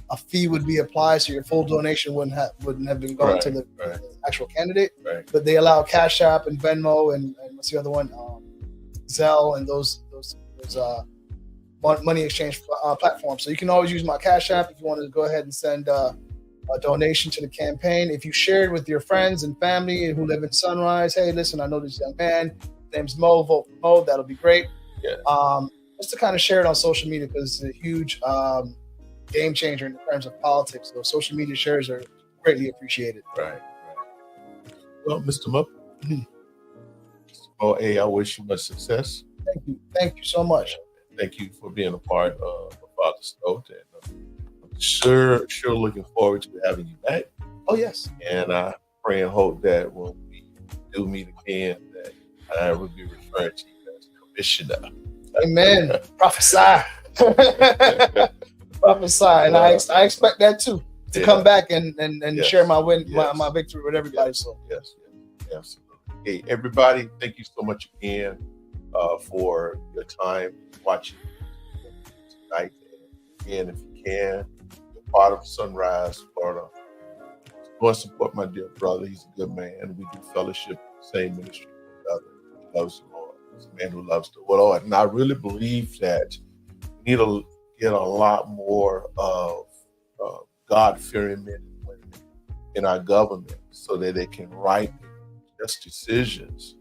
[SPEAKER 2] a fee would be applied, so your full donation wouldn't have been going to the actual candidate.
[SPEAKER 1] Right.
[SPEAKER 2] But they allow Cash App and Venmo and what's the other one, Zelle, and those money exchange platforms. So you can always use my Cash App if you want to go ahead and send a donation to the campaign. If you shared with your friends and family who live in Sunrise, hey, listen, I know this young man, his name's Mo, vote for Mo, that'll be great.
[SPEAKER 1] Yeah.
[SPEAKER 2] Just to kind of share it on social media, because it's a huge game changer in terms of politics. So social media shares are greatly appreciated.
[SPEAKER 1] Right. Well, Mr. Mo, I wish you much success.
[SPEAKER 2] Thank you so much.
[SPEAKER 1] Thank you for being a part of Father's Note, and I'm sure looking forward to having you back.
[SPEAKER 2] Oh yes.
[SPEAKER 1] And I pray and hope that when we do meet again, that I will be referred to you as commissioner.
[SPEAKER 2] Amen. Prophesy. Prophesy, and I expect that too, to come back and share my win, my victory with everybody. So
[SPEAKER 1] yes, absolutely. Hey, everybody, thank you so much again for your time watching tonight. And if you can, you're part of Sunrise Florida. Go and support my dear brother. He's a good man. We do fellowship, same ministry together. He loves the Lord. He's a man who loves the Lord. And I really believe that we need to get a lot more of God-fearing men and women in our government so that they can write just decisions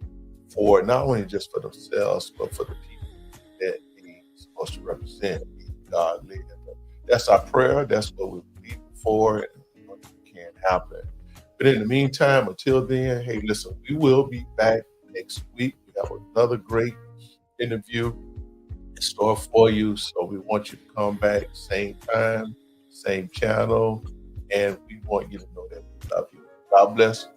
[SPEAKER 1] for not only just for themselves, but for the people that they're supposed to represent, God led. That's our prayer. That's what we believe for, and what can happen. But in the meantime, until then, hey, listen, we will be back next week. We have another great interview in store for you. So we want you to come back same time, same channel, and we want you to know that we love you. God bless.